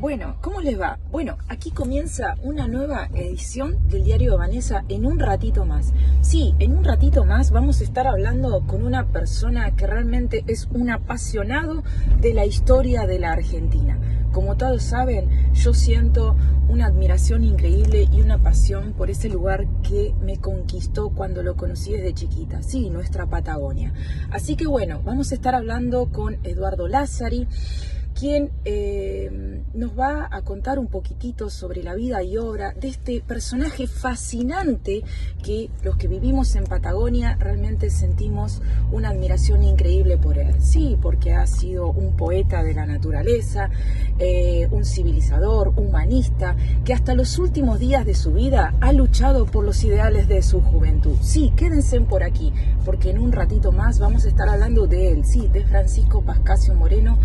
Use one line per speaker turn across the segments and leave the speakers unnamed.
Bueno, ¿cómo les va? Bueno, aquí comienza una nueva edición del Diario de Vanessa en un ratito más. Sí, en un ratito más vamos a estar hablando con una persona que realmente es un apasionado de la historia de la Argentina. Como todos saben, yo siento una admiración increíble y una pasión por ese lugar que me conquistó cuando lo conocí desde chiquita. Sí, nuestra Patagonia. Así que bueno, vamos a estar hablando con Eduardo Lázari, quien nos va a contar un poquitito sobre la vida y obra de este personaje fascinante que los que vivimos en Patagonia realmente sentimos una admiración increíble por él. Sí, porque ha sido un poeta de la naturaleza, un civilizador, humanista, que hasta los últimos días de su vida ha luchado por los ideales de su juventud. Sí, quédense por aquí, porque en un ratito más vamos a estar hablando de él, sí, de Francisco Pascasio Moreno,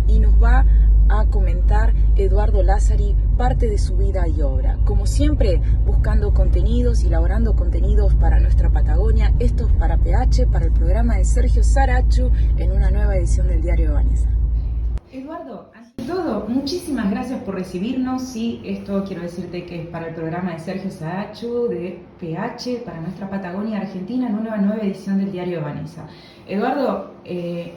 y nos va a comentar Eduardo Lázari parte de su vida y obra. Como siempre, buscando contenidos y elaborando contenidos para nuestra Patagonia. Esto es para PH, para el programa de Sergio Sarachu, en una nueva edición del Diario de Vanessa. Eduardo, ante todo, muchísimas gracias por recibirnos. Sí, esto quiero decirte que es para el programa de Sergio Sarachu, de PH, para nuestra Patagonia Argentina, en una nueva edición del Diario de Vanessa. Eduardo,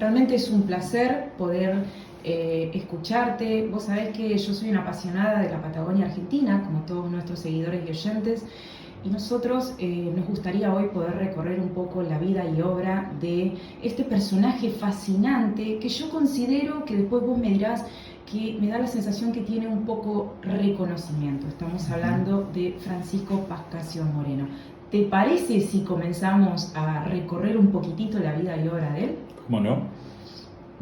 realmente es un placer poder escucharte. Vos sabés que yo soy una apasionada de la Patagonia Argentina, como todos nuestros seguidores y oyentes, y nosotros nos gustaría hoy poder recorrer un poco la vida y obra de este personaje fascinante que yo considero, que después vos me dirás, que me da la sensación que tiene un poco reconocimiento. Estamos hablando de Francisco Pascasio Moreno. ¿Te parece si comenzamos a recorrer un poquitito la vida y obra de él?
¿Cómo no?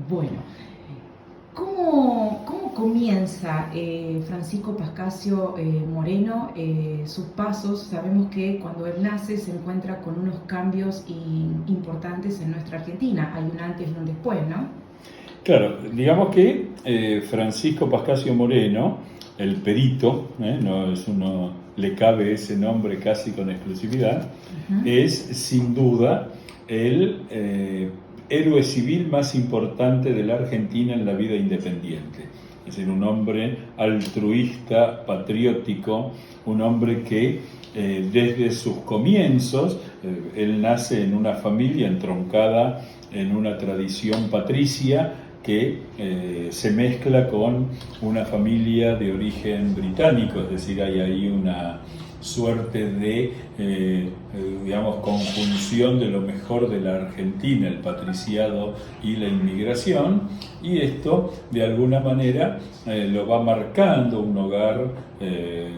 Bueno, ¿cómo comienza Francisco Pascasio Moreno sus pasos? Sabemos que cuando él nace se encuentra con unos cambios importantes en nuestra Argentina. Hay un antes y un después, ¿no?
Claro, digamos que Francisco Pascasio Moreno, el perito, le cabe ese nombre casi con exclusividad, es sin duda el héroe civil más importante de la Argentina en la vida independiente. Es decir, un hombre altruista, patriótico, un hombre que desde sus comienzos, él nace en una familia entroncada en una tradición patricia que se mezcla con una familia de origen británico, es decir, hay ahí una suerte de, conjunción de lo mejor de la Argentina, el patriciado y la inmigración, y esto de alguna manera lo va marcando un hogar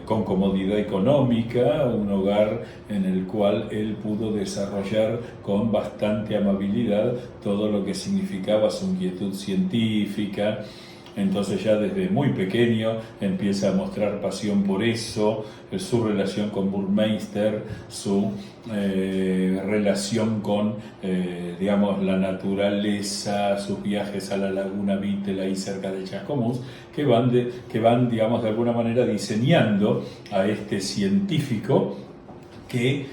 con comodidad económica, un hogar en el cual él pudo desarrollar con bastante amabilidad todo lo que significaba su inquietud científica. Entonces ya desde muy pequeño empieza a mostrar pasión por eso, su relación con Burmeister, su relación con, la naturaleza, sus viajes a la laguna Vittel ahí cerca de Chascomús, que van de alguna manera diseñando a este científico que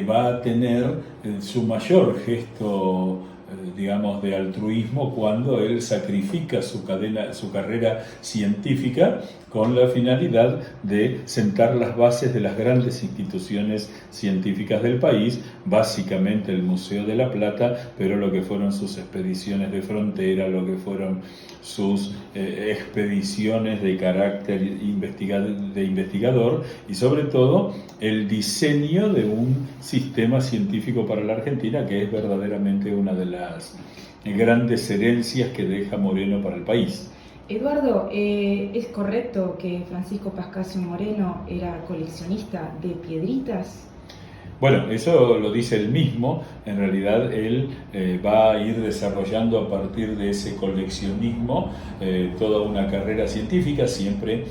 va a tener su mayor gesto de altruismo cuando él sacrifica su carrera científica con la finalidad de sentar las bases de las grandes instituciones científicas del país, básicamente el Museo de la Plata, pero lo que fueron sus expediciones de frontera, lo que fueron sus expediciones de carácter de investigador y sobre todo el diseño de un sistema científico para la Argentina que es verdaderamente una de las grandes herencias que deja Moreno para el país.
Eduardo, ¿es correcto que Francisco Pascasio Moreno era coleccionista de piedritas?
Bueno, eso lo dice él mismo. En realidad él va a ir desarrollando a partir de ese coleccionismo toda una carrera científica. Siempre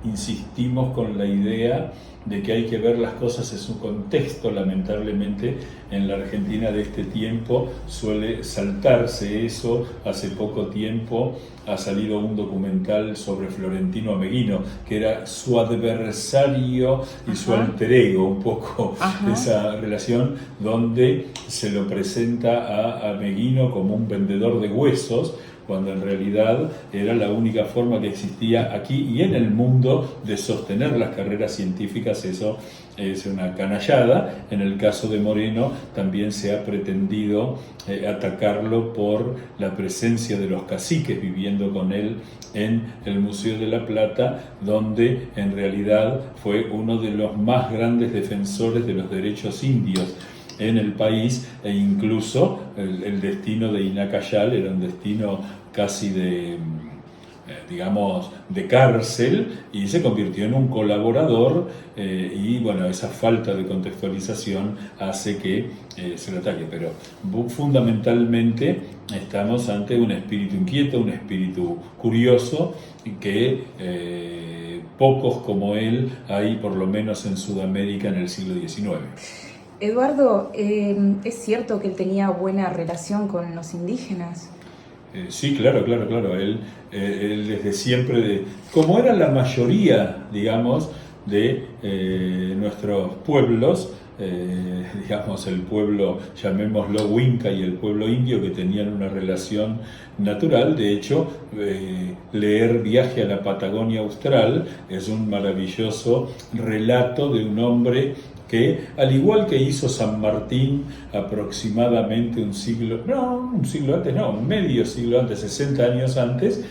insistimos con la idea de que hay que ver las cosas en su contexto. Lamentablemente en la Argentina de este tiempo suele saltarse eso. Hace poco tiempo ha salido un documental sobre Florentino Ameghino, que era su adversario y su alter ego, un poco esa relación, donde se lo presenta a Ameghino como un vendedor de huesos, cuando en realidad era la única forma que existía aquí y en el mundo de sostener las carreras científicas. Eso es una canallada. En el caso de Moreno también se ha pretendido atacarlo por la presencia de los caciques viviendo con él en el Museo de la Plata, donde en realidad fue uno de los más grandes defensores de los derechos indios en el país, e incluso el destino de Inacayal era un destino casi de cárcel, y se convirtió en un colaborador, y bueno, esa falta de contextualización hace que se lo ataque, pero fundamentalmente estamos ante un espíritu inquieto, un espíritu curioso, que pocos como él hay, por lo menos en Sudamérica, en el siglo XIX.
Eduardo, ¿es cierto que él tenía buena relación con los indígenas?
Sí, claro. Él desde siempre, como era la mayoría, digamos, de nuestros pueblos, digamos el pueblo, llamémoslo Huinca, y el pueblo indio, que tenían una relación natural. De hecho, leer Viaje a la Patagonia Austral es un maravilloso relato de un hombre que, al igual que hizo San Martín aproximadamente medio siglo antes, 60 años antes,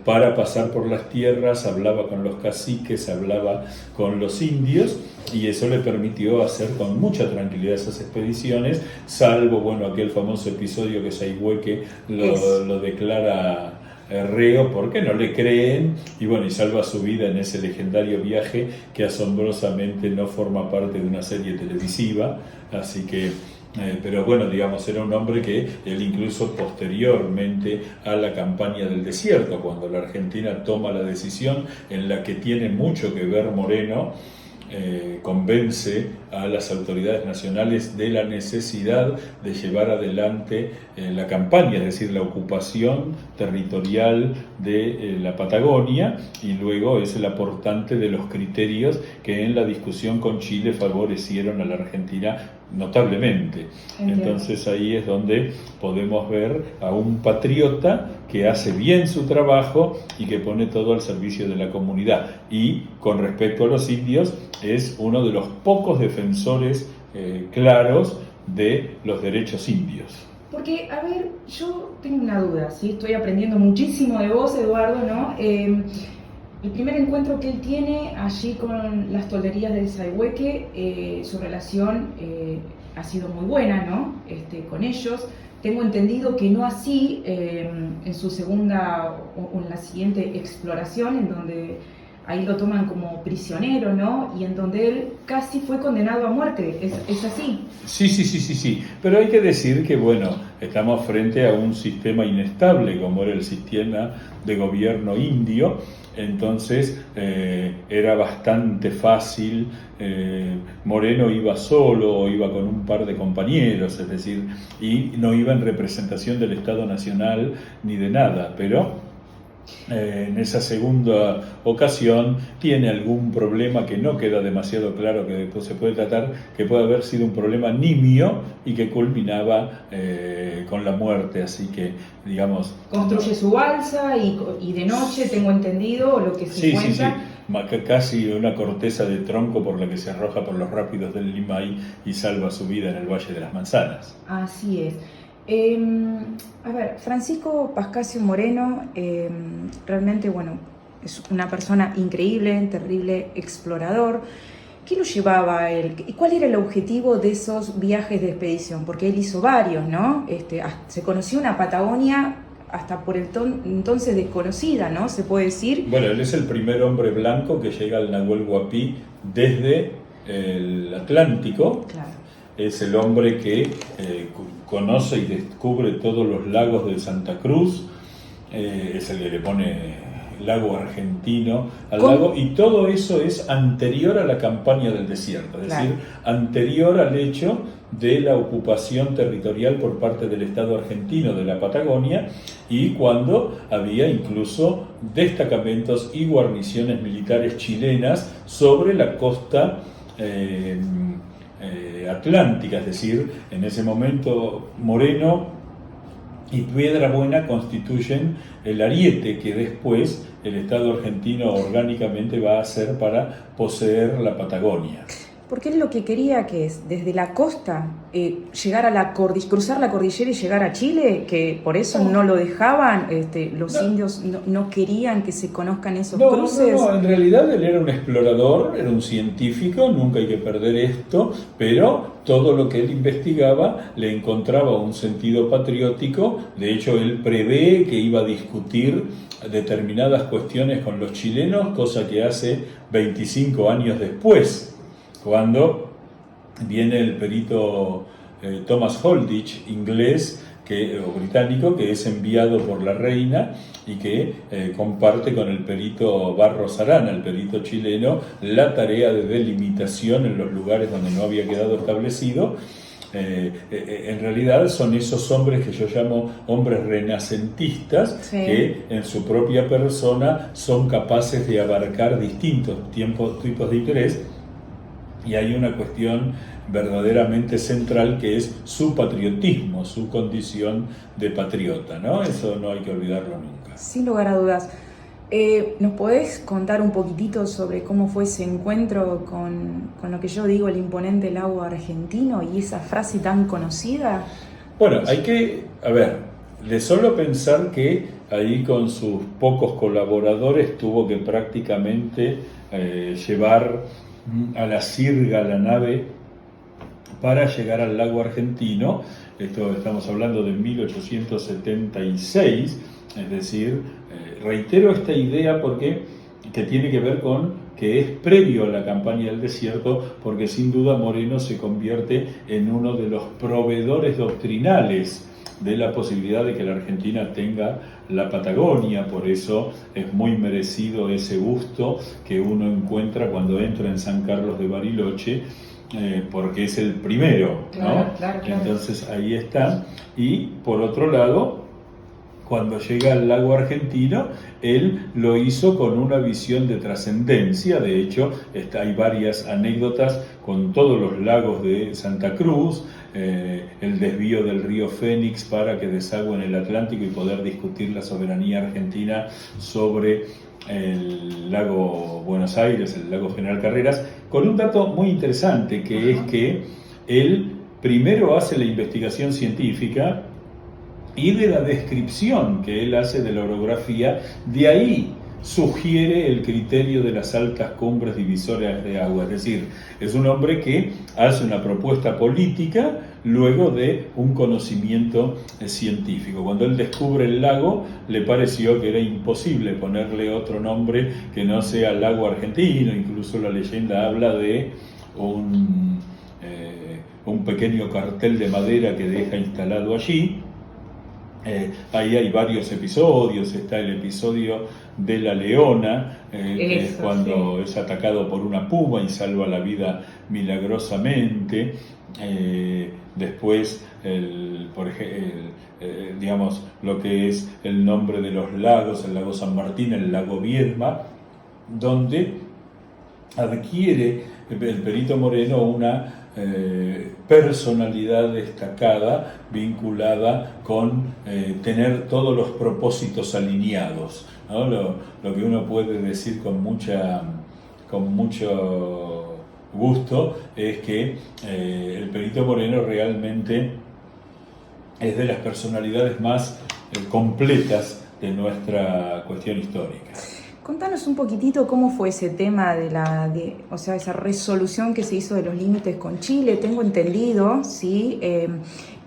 para pasar por las tierras, hablaba con los caciques, hablaba con los indios, y eso le permitió hacer con mucha tranquilidad esas expediciones, salvo, bueno, aquel famoso episodio que Sayhueque lo declara reo porque no le creen, y bueno, y salva su vida en ese legendario viaje que asombrosamente no forma parte de una serie televisiva. Así que pero bueno, digamos, era un hombre que él, incluso posteriormente a la campaña del desierto, cuando la Argentina toma la decisión en la que tiene mucho que ver Moreno, convence a las autoridades nacionales de la necesidad de llevar adelante la campaña, es decir, la ocupación territorial de la Patagonia, y luego es el aportante de los criterios que en la discusión con Chile favorecieron a la Argentina notablemente. Entiendo. Entonces ahí es donde podemos ver a un patriota que hace bien su trabajo y que pone todo al servicio de la comunidad. Y con respecto a los indios, es uno de los pocos defensores claros de los derechos indios.
Porque, a ver, yo tengo una duda, ¿sí? Estoy aprendiendo muchísimo de vos, Eduardo, ¿no? El primer encuentro que él tiene allí con las tolderías de Sayhueque, su relación ha sido muy buena, ¿no? Con ellos. Tengo entendido que no así en su segunda o en la siguiente exploración, en donde ahí lo toman como prisionero, ¿no? Y en donde él casi fue condenado a muerte. ¿Es así?
Sí. Pero hay que decir que, bueno, estamos frente a un sistema inestable, como era el sistema de gobierno indio. Entonces era bastante fácil. Moreno iba solo o iba con un par de compañeros, es decir, y no iba en representación del Estado Nacional ni de nada, pero en esa segunda ocasión tiene algún problema que no queda demasiado claro, que después se puede tratar, que puede haber sido un problema nimio y que culminaba con la muerte. Así que, digamos,
construye su balsa y de noche, tengo entendido, lo que se cuenta.
Sí, casi una corteza de tronco por la que se arroja por los rápidos del Limay y salva su vida en el Valle de las Manzanas.
Así es. A ver, Francisco Pascasio Moreno realmente, bueno, es una persona increíble, terrible explorador. ¿Qué lo llevaba a él? ¿Y cuál era el objetivo de esos viajes de expedición? Porque él hizo varios, ¿no? Se conoció una Patagonia hasta por entonces desconocida, ¿no? Se puede decir.
Bueno, él es el primer hombre blanco que llega al Nahuel Huapi desde el Atlántico.
Claro.
Es el hombre que conoce y descubre todos los lagos de Santa Cruz, es el que le pone lago argentino al lago, y todo eso es anterior a la campaña del desierto, es decir, anterior al hecho de la ocupación territorial por parte del Estado argentino de la Patagonia, y cuando había incluso destacamentos y guarniciones militares chilenas sobre la costa atlántica. Es decir, en ese momento Moreno y Piedra Buena constituyen el ariete que después el Estado argentino orgánicamente va a hacer para poseer la Patagonia.
Porque él lo que quería, que es desde la costa llegar a cruzar la cordillera y llegar a Chile, que por eso no lo dejaban, los indios no querían que se conozcan esos cruces.
No, en realidad él era un explorador, era un científico, nunca hay que perder esto, pero todo lo que él investigaba le encontraba un sentido patriótico. De hecho, él prevé que iba a discutir determinadas cuestiones con los chilenos, cosa que hace 25 años después, cuando viene el perito Thomas Holditch, inglés o británico, que es enviado por la reina y que comparte con el perito Barros Arana, el perito chileno, la tarea de delimitación en los lugares donde no había quedado establecido. En realidad son esos hombres que yo llamo hombres renacentistas, sí, que en su propia persona son capaces de abarcar distintos tipos de interés. Y hay una cuestión verdaderamente central que es su patriotismo, su condición de patriota, ¿no? Eso no hay que olvidarlo nunca.
Sin lugar a dudas. ¿Nos podés contar un poquitito sobre cómo fue ese encuentro con lo que yo digo, el imponente lago argentino y esa frase tan conocida?
Bueno, de solo pensar que ahí con sus pocos colaboradores tuvo que prácticamente llevar a la sirga la nave para llegar al lago argentino. Esto estamos hablando de 1876, es decir, reitero esta idea que tiene que ver con que es previo a la campaña del desierto, porque sin duda Moreno se convierte en uno de los proveedores doctrinales de la posibilidad de que la Argentina tenga la Patagonia. Por eso es muy merecido ese gusto que uno encuentra cuando entra en San Carlos de Bariloche, porque es el primero, ¿no? Claro. Entonces ahí está. Y por otro lado, cuando llega al lago argentino, él lo hizo con una visión de trascendencia. De hecho, hay varias anécdotas con todos los lagos de Santa Cruz, el desvío del río Fénix para que desagüe en el Atlántico y poder discutir la soberanía argentina sobre el lago Buenos Aires, el lago General Carreras, con un dato muy interesante, que es que él primero hace la investigación científica y de la descripción que él hace de la orografía, de ahí sugiere el criterio de las altas cumbres divisorias de agua. Es decir, es un hombre que hace una propuesta política luego de un conocimiento científico. Cuando él descubre el lago, le pareció que era imposible ponerle otro nombre que no sea lago argentino. Incluso la leyenda habla de un pequeño cartel de madera que deja instalado allí. Ahí hay varios episodios. Está el episodio de la leona, que es cuando es atacado por una puma y salva la vida milagrosamente. Después, digamos, lo que es el nombre de los lagos, el lago San Martín, el lago Viedma, donde adquiere el perito Moreno una personalidad destacada vinculada con tener todos los propósitos alineados, ¿no? Lo que uno puede decir con mucho gusto es que el perito Moreno realmente es de las personalidades más completas de nuestra cuestión histórica.
Contanos un poquitito cómo fue ese tema esa resolución que se hizo de los límites con Chile. Tengo entendido, ¿sí?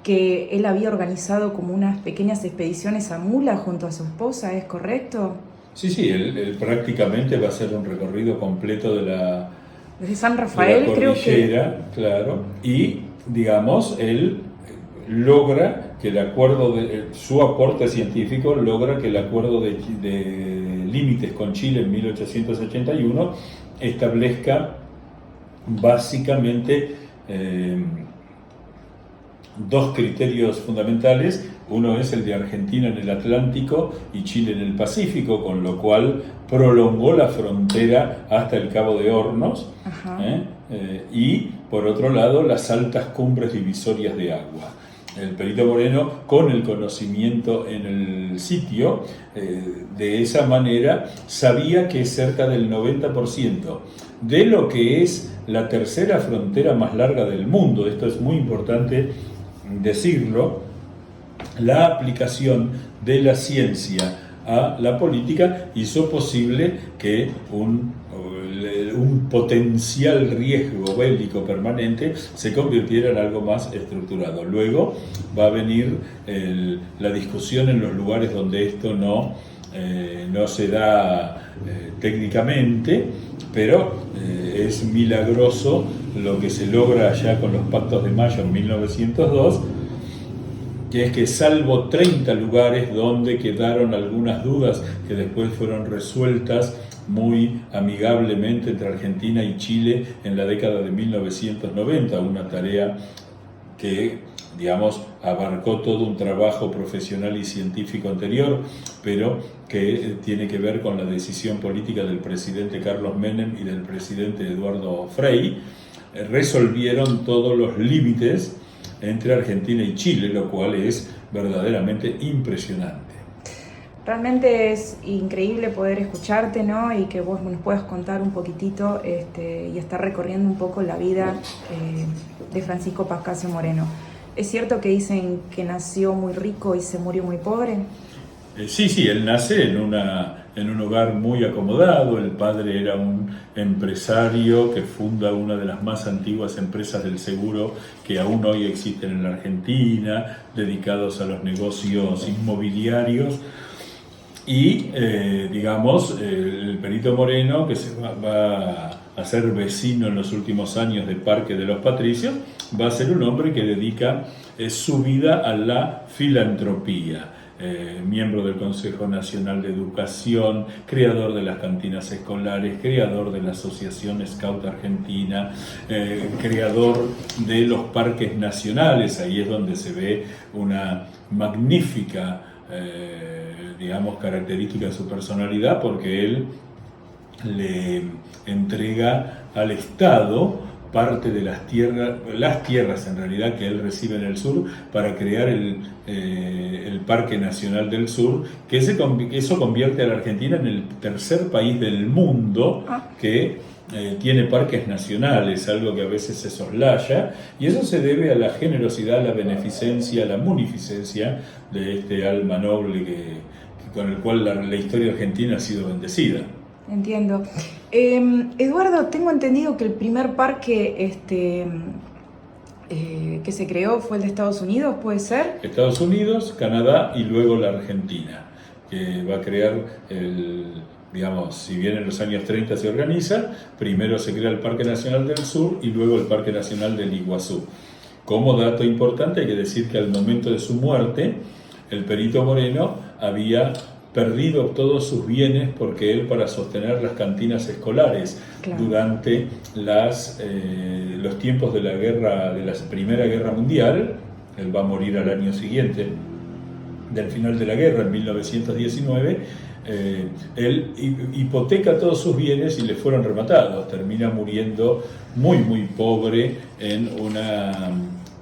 Que él había organizado como unas pequeñas expediciones a mula junto a su esposa, ¿es correcto?
Sí, él prácticamente va a hacer un recorrido completo
desde San Rafael,
de la cordillera, creo que... Claro, y digamos, él logra que el acuerdo su aporte científico logra que el acuerdo de límites con Chile en 1881 establezca básicamente dos criterios fundamentales. Uno es el de Argentina en el Atlántico y Chile en el Pacífico, con lo cual prolongó la frontera hasta el Cabo de Hornos. Y por otro lado las altas cumbres divisorias de agua. el Perito Moreno, con el conocimiento en el sitio, de esa manera sabía que cerca del 90% de lo que es la tercera frontera más larga del mundo, esto es muy importante decirlo, la aplicación de la ciencia a la política hizo posible que un potencial riesgo bélico permanente se convirtiera en algo más estructurado. Luego va a venir la discusión en los lugares donde esto no se da técnicamente, pero es milagroso lo que se logra allá con los Pactos de Mayo en 1902, que es que salvo 30 lugares donde quedaron algunas dudas que después fueron resueltas muy amigablemente entre Argentina y Chile en la década de 1990, una tarea que, digamos, abarcó todo un trabajo profesional y científico anterior, pero que tiene que ver con la decisión política del presidente Carlos Menem y del presidente Eduardo Frei. Resolvieron todos los límites entre Argentina y Chile, lo cual es verdaderamente impresionante.
Realmente es increíble poder escucharte, ¿no? Y que vos nos puedas contar un poquitito y estar recorriendo un poco la vida de Francisco Pascasio Moreno. ¿Es cierto que dicen que nació muy rico y se murió muy pobre?
Sí, él nace en un hogar muy acomodado. El padre era un empresario que funda una de las más antiguas empresas del seguro que aún hoy existen en la Argentina, dedicados a los negocios inmobiliarios. Y, el Perito Moreno, que se va a ser vecino en los últimos años del Parque de los Patricios, va a ser un hombre que dedica su vida a la filantropía. Miembro del Consejo Nacional de Educación, creador de las cantinas escolares, creador de la Asociación Scout Argentina, creador de los parques nacionales. Ahí es donde se ve una magnífica característica de su personalidad, porque él le entrega al Estado parte de las tierras en realidad que él recibe en el sur para crear el Parque Nacional del Sur, que eso convierte a la Argentina en el tercer país del mundo que tiene parques nacionales, algo que a veces se soslaya, y eso se debe a la generosidad, la beneficencia, la munificencia de este alma noble con el cual la historia argentina ha sido bendecida.
Entiendo. Eduardo, tengo entendido que el primer parque que se creó fue el de Estados Unidos, ¿puede ser?
Estados Unidos, Canadá y luego la Argentina, que va a crear si bien en los años 30 se organiza, primero se crea el Parque Nacional del Sur y luego el Parque Nacional del Iguazú. Como dato importante hay que decir que al momento de su muerte, el Perito Moreno había perdido todos sus bienes porque él, para sostener las cantinas escolares durante los tiempos de la Primera Guerra Mundial, él va a morir al año siguiente del final de la guerra, en 1919, él hipoteca todos sus bienes y le fueron rematados. Termina muriendo muy, muy pobre en una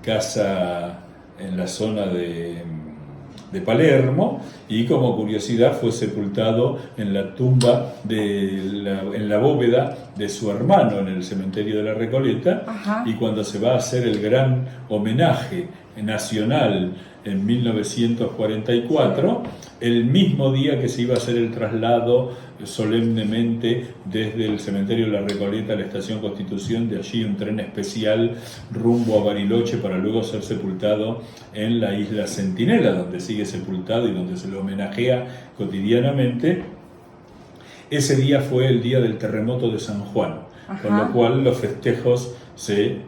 casa en la zona de Palermo, y como curiosidad fue sepultado en la tumba en la bóveda de su hermano en el cementerio de la Recoleta. Y cuando se va a hacer el gran homenaje nacional en 1944, el mismo día que se iba a hacer el traslado solemnemente desde el cementerio de la Recoleta a la Estación Constitución, de allí un tren especial rumbo a Bariloche para luego ser sepultado en la isla Centinela, donde sigue sepultado y donde se lo homenajea cotidianamente. Ese día fue el día del terremoto de San Juan, con lo cual los festejos se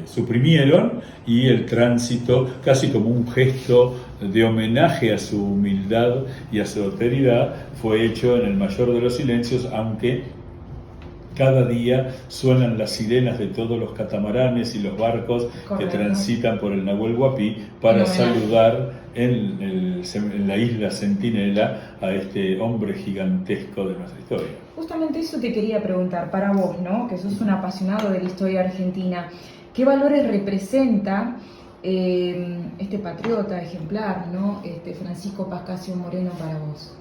suprimieron y el tránsito, casi como un gesto de homenaje a su humildad y a su austeridad, fue hecho en el mayor de los silencios, aunque cada día suenan las sirenas de todos los catamaranes y los barcos que transitan por el Nahuel Huapi para saludar en la isla Centinela a este hombre gigantesco de nuestra historia.
Justamente eso te quería preguntar, para vos, ¿no?, que sos un apasionado de la historia argentina, ¿qué valores representa este patriota ejemplar, ¿no? Francisco Pascasio Moreno para vos?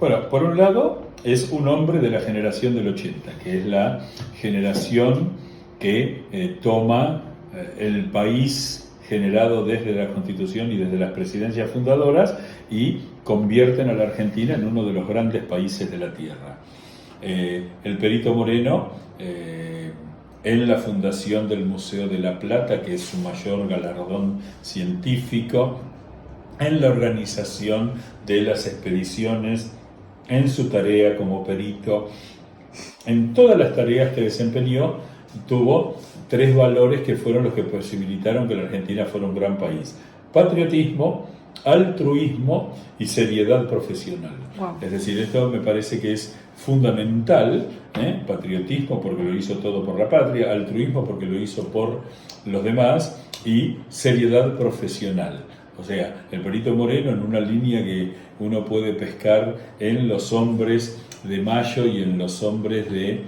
Bueno, por un lado es un hombre de la generación del 80, que es la generación que toma el país generado desde la Constitución y desde las presidencias fundadoras y convierten a la Argentina en uno de los grandes países de la Tierra. El Perito Moreno, en la fundación del Museo de la Plata, que es su mayor galardón científico, en la organización de las expediciones, en su tarea como perito, en todas las tareas que desempeñó, tuvo 3 valores que fueron los que posibilitaron que la Argentina fuera un gran país: patriotismo, altruismo y seriedad profesional. Wow. Es decir, esto me parece que es fundamental, patriotismo porque lo hizo todo por la patria, altruismo porque lo hizo por los demás y seriedad profesional. O sea, el Perito Moreno, en una línea que uno puede pescar en los hombres de Mayo y en los hombres de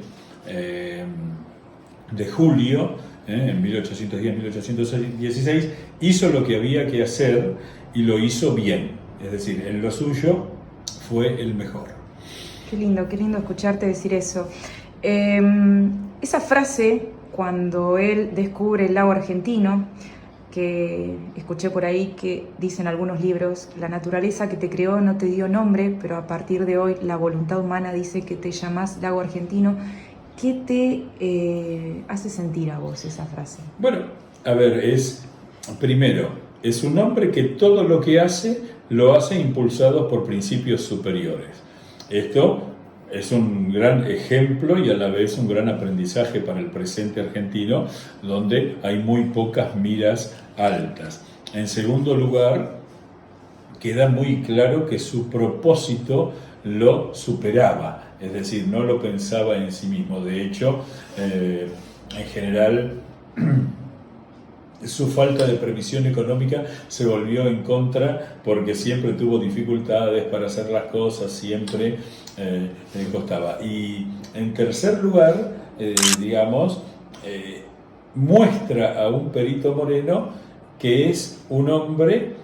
Julio, en 1810-1816, hizo lo que había que hacer y lo hizo bien. Es decir, en lo suyo fue el mejor.
Qué lindo escucharte decir eso. Esa frase, cuando él descubre el lago argentino, que escuché por ahí que dicen algunos libros, la naturaleza que te creó no te dio nombre, pero a partir de hoy la voluntad humana dice que te llamás lago argentino. ¿Qué te hace sentir a vos esa frase?
Bueno, a ver, primero, es un hombre que todo lo que hace, lo hace impulsado por principios superiores. Esto es un gran ejemplo y a la vez un gran aprendizaje para el presente argentino, donde hay muy pocas miras altas. En segundo lugar, queda muy claro que su propósito lo superaba, es decir, no lo pensaba en sí mismo. De hecho, en general, su falta de previsión económica se volvió en contra porque siempre tuvo dificultades para hacer las cosas, siempre le costaba. Y en tercer lugar, muestra a un Perito Moreno que es un hombre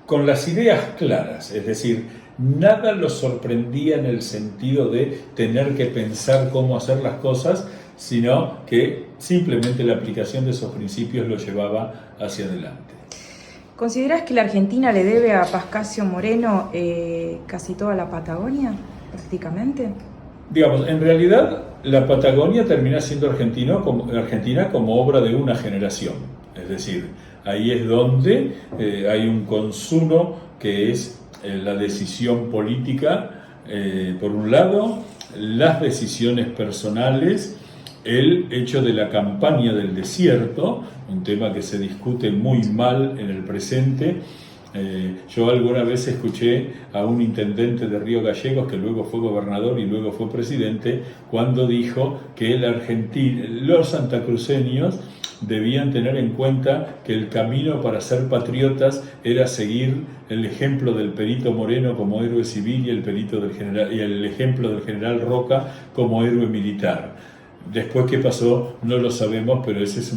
con las ideas claras, es decir, nada lo sorprendía en el sentido de tener que pensar cómo hacer las cosas, sino que simplemente la aplicación de esos principios lo llevaba hacia adelante.
¿Considerás que la Argentina le debe a Pascasio Moreno casi toda la Patagonia, prácticamente?
Digamos, en realidad la Patagonia termina siendo Argentina como obra de una generación. Es decir, ahí es donde hay un consumo que es la decisión política, por un lado, las decisiones personales, el hecho de la campaña del desierto, un tema que se discute muy mal en el presente. Yo alguna vez escuché a un intendente de Río Gallegos, que luego fue gobernador y luego fue presidente, cuando dijo que los santacruceños debían tener en cuenta que el camino para ser patriotas era seguir el ejemplo del Perito Moreno como héroe civil y el ejemplo del general Roca como héroe militar. Después qué pasó no lo sabemos, pero ese es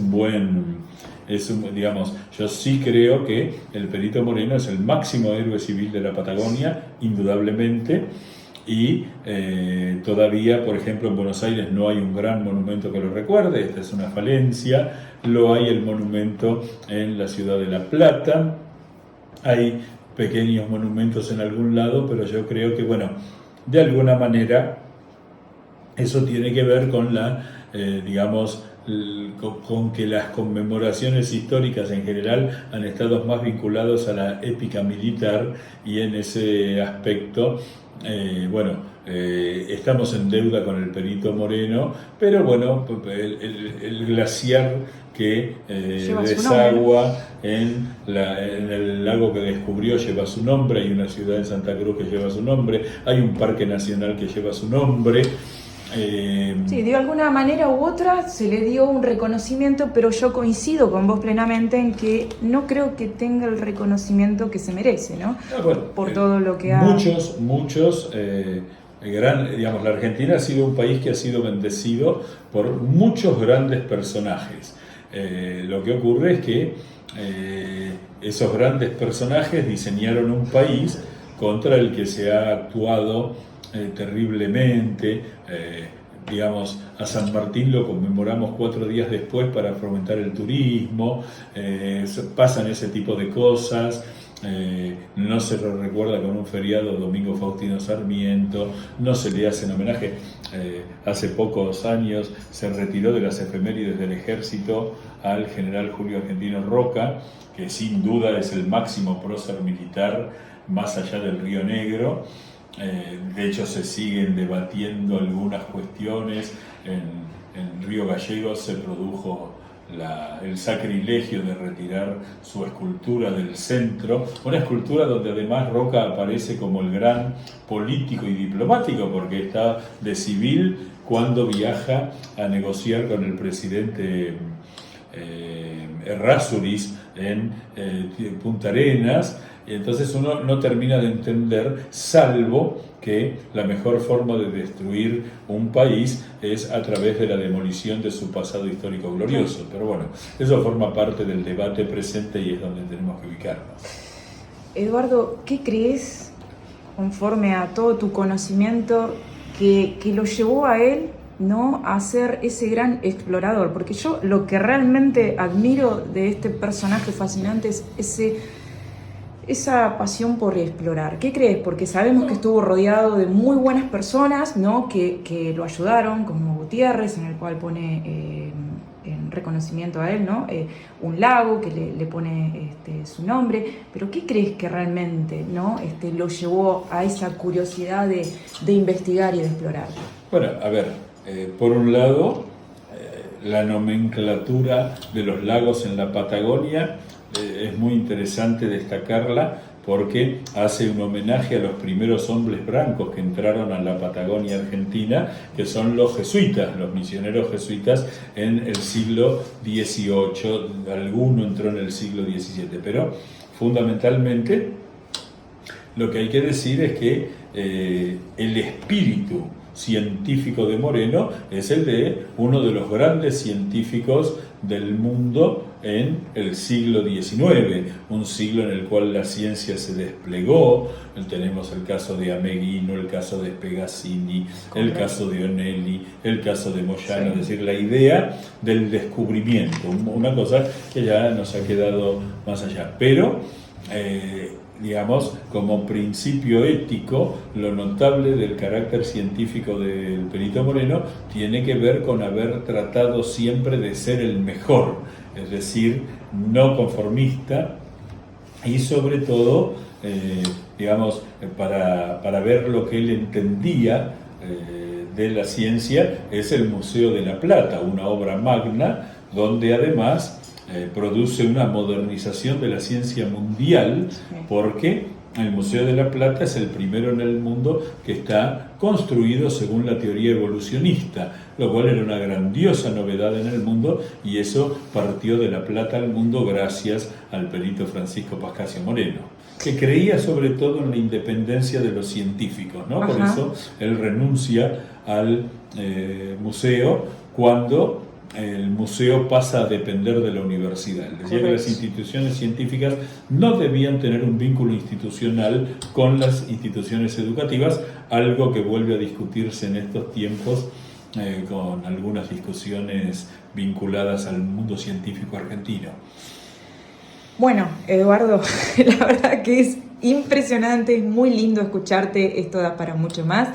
yo sí creo que el Perito Moreno es el máximo héroe civil de la Patagonia, indudablemente, y todavía, por ejemplo, en Buenos Aires no hay un gran monumento que lo recuerde, esta es una falencia. Lo hay el monumento en la ciudad de La Plata, hay pequeños monumentos en algún lado, pero yo creo que, bueno, de alguna manera eso tiene que ver con con que las conmemoraciones históricas en general han estado más vinculados a la épica militar, y en ese aspecto, estamos en deuda con el Perito Moreno, pero bueno, el glaciar que desagua en el lago que descubrió lleva su nombre, hay una ciudad en Santa Cruz que lleva su nombre, hay un parque nacional que lleva su nombre.
Sí, de alguna manera u otra se le dio un reconocimiento, pero yo coincido con vos plenamente en que no creo que tenga el reconocimiento que se merece, ¿no? Por todo lo que ha...
La Argentina ha sido un país que ha sido bendecido por muchos grandes personajes. Lo que ocurre es que esos grandes personajes diseñaron un país contra el que se ha actuado terriblemente. Digamos, a San Martín lo conmemoramos 4 días después para fomentar el turismo, pasan ese tipo de cosas. No se lo recuerda con un feriado Domingo Faustino Sarmiento, no se le hacen homenaje. Hace pocos años se retiró de las efemérides del ejército al general Julio Argentino Roca, que sin duda es el máximo prócer militar más allá del Río Negro. De hecho se siguen debatiendo algunas cuestiones. En Río Gallegos se produjo el sacrilegio de retirar su escultura del centro, una escultura donde además Roca aparece como el gran político y diplomático, porque está de civil cuando viaja a negociar con el presidente Errázuriz en Punta Arenas. Y entonces uno no termina de entender, salvo que la mejor forma de destruir un país es a través de la demolición de su pasado histórico glorioso. Pero bueno, eso forma parte del debate presente y es donde tenemos que ubicarnos.
Eduardo, ¿qué crees, conforme a todo tu conocimiento, que lo llevó a él, ¿no?, a ser ese gran explorador? Porque yo lo que realmente admiro de este personaje fascinante es esa pasión por explorar. ¿Qué crees? Porque sabemos que estuvo rodeado de muy buenas personas, ¿no?, que lo ayudaron, como Gutiérrez, en el cual pone en reconocimiento a él, ¿no?, un lago que le pone su nombre. Pero ¿qué crees que realmente, ¿no?, lo llevó a esa curiosidad de investigar y de explorar?
Bueno, a ver, por un lado, la nomenclatura de los lagos en la Patagonia es muy interesante destacarla porque hace un homenaje a los primeros hombres blancos que entraron a la Patagonia Argentina, que son los jesuitas, los misioneros jesuitas en el siglo XVIII, alguno entró en el siglo XVII, pero fundamentalmente lo que hay que decir es que el espíritu científico de Moreno es el de uno de los grandes científicos del mundo en el siglo XIX, un siglo en el cual la ciencia se desplegó. Tenemos el caso de Ameghino, el caso de Pegazzini, el caso de Onelli, el caso de Moyano, es decir, la idea del descubrimiento, una cosa que ya nos ha quedado más allá. Pero digamos, como principio ético, lo notable del carácter científico del Perito Moreno tiene que ver con haber tratado siempre de ser el mejor, es decir, no conformista y sobre todo, digamos, para ver lo que él entendía de la ciencia, es el Museo de la Plata, una obra magna donde además produce una modernización de la ciencia mundial, porque el Museo de la Plata es el primero en el mundo que está construido según la teoría evolucionista, lo cual era una grandiosa novedad en el mundo, y eso partió de La Plata al mundo gracias al perito Francisco Pascasio Moreno, que creía sobre todo en la independencia de los científicos, ¿no? Por eso él renuncia al museo cuando el museo pasa a depender de la universidad. Decía que las instituciones científicas no debían tener un vínculo institucional con las instituciones educativas, algo que vuelve a discutirse en estos tiempos con algunas discusiones vinculadas al mundo científico argentino.
Bueno, Eduardo, la verdad que es impresionante, es muy lindo escucharte, esto da para mucho más.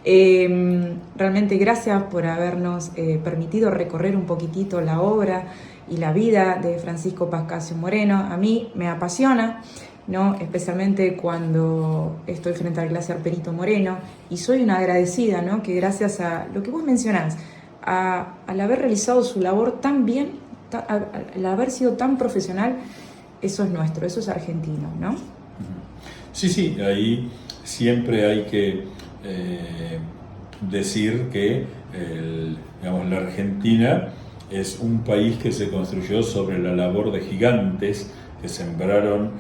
Realmente gracias por habernos permitido recorrer un poquitito la obra y la vida de Francisco Pascasio Moreno. A mí me apasiona, ¿no?, especialmente cuando estoy frente al glaciar Perito Moreno, y soy una agradecida, ¿no?, que gracias a lo que vos mencionás, al haber realizado su labor tan bien, al haber sido tan profesional, eso es nuestro, eso es argentino, ¿no?
Sí, ahí siempre hay que decir que digamos, la Argentina es un país que se construyó sobre la labor de gigantes que sembraron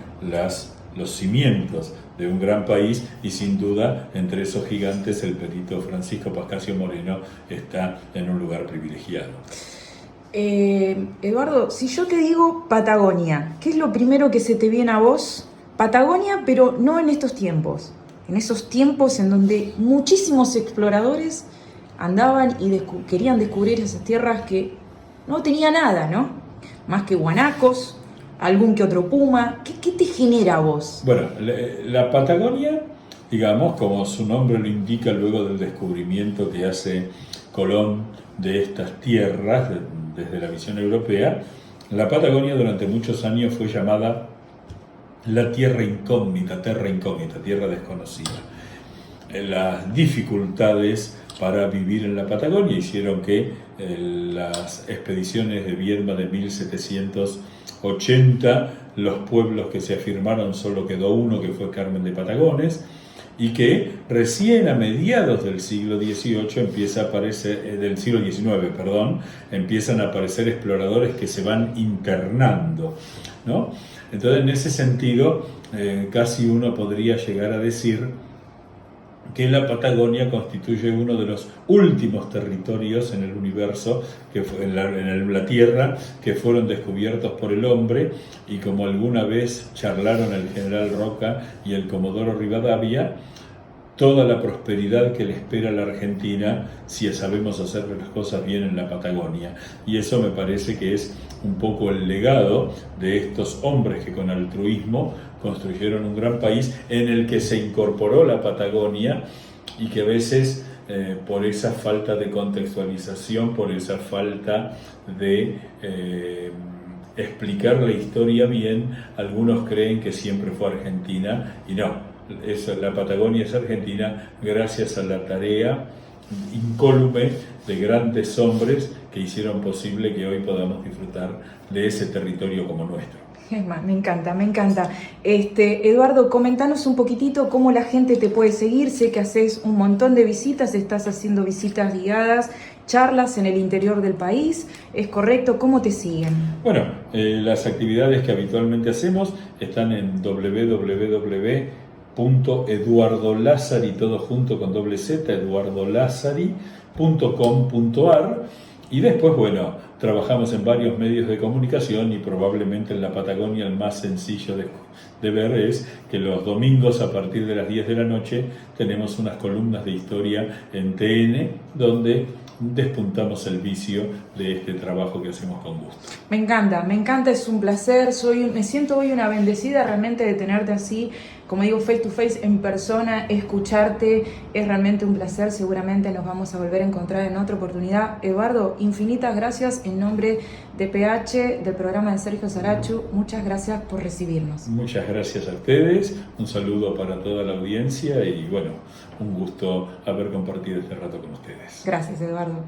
los cimientos de un gran país, y sin duda entre esos gigantes el perito Francisco Pascasio Moreno está en un lugar privilegiado.
Eduardo, si yo te digo Patagonia, ¿qué es lo primero que se te viene a vos? Patagonia, pero no en estos tiempos. En esos tiempos en donde muchísimos exploradores andaban y querían descubrir esas tierras que no tenía nada, ¿no? Más que guanacos, algún que otro puma. ¿Qué te genera a vos?
Bueno, la Patagonia, digamos, como su nombre lo indica luego del descubrimiento que hace Colón de estas tierras desde la visión europea, la Patagonia durante muchos años fue llamada la tierra incógnita, tierra desconocida. Las dificultades para vivir en la Patagonia hicieron que las expediciones de Viedma de 1780, los pueblos que se afirmaron, solo quedó uno, que fue Carmen de Patagones, y que recién a mediados del siglo XVIII empieza a aparecer, del siglo XIX, perdón, empiezan a aparecer exploradores que se van internando, ¿no? Entonces, en ese sentido, casi uno podría llegar a decir que la Patagonia constituye uno de los últimos territorios en el universo, en la Tierra, que fueron descubiertos por el hombre, y como alguna vez charlaron el general Roca y el comodoro Rivadavia, toda la prosperidad que le espera a la Argentina si sabemos hacer las cosas bien en la Patagonia. Y eso me parece que es un poco el legado de estos hombres que con altruismo construyeron un gran país en el que se incorporó la Patagonia, y que a veces por esa falta de contextualización, por esa falta de explicar la historia bien, algunos creen que siempre fue Argentina, y no. La Patagonia es Argentina gracias a la tarea incólume de grandes hombres que hicieron posible que hoy podamos disfrutar de ese territorio como nuestro.
Me encanta, me encanta. Eduardo, comentanos un poquitito cómo la gente te puede seguir. Sé que haces un montón de visitas, estás haciendo visitas guiadas, charlas en el interior del país. ¿Es correcto? ¿Cómo te siguen?
Bueno, las actividades que habitualmente hacemos están en www.eduardolazari, todo junto con doble Z, eduardolazari.com.ar, y después, bueno, trabajamos en varios medios de comunicación, y probablemente en la Patagonia el más sencillo de ver es que los domingos a partir de las 10 de la noche tenemos unas columnas de historia en TN, donde despuntamos el vicio de este trabajo que hacemos con gusto.
Me encanta, es un placer. Me siento hoy una bendecida realmente de tenerte así, como digo, face to face, en persona, escucharte, es realmente un placer. Seguramente nos vamos a volver a encontrar en otra oportunidad. Eduardo, infinitas gracias en nombre de PH, del programa de Sergio Sarachu. Muchas gracias por recibirnos.
Muchas gracias a ustedes, un saludo para toda la audiencia, y bueno, un gusto haber compartido este rato con ustedes.
Gracias, Eduardo.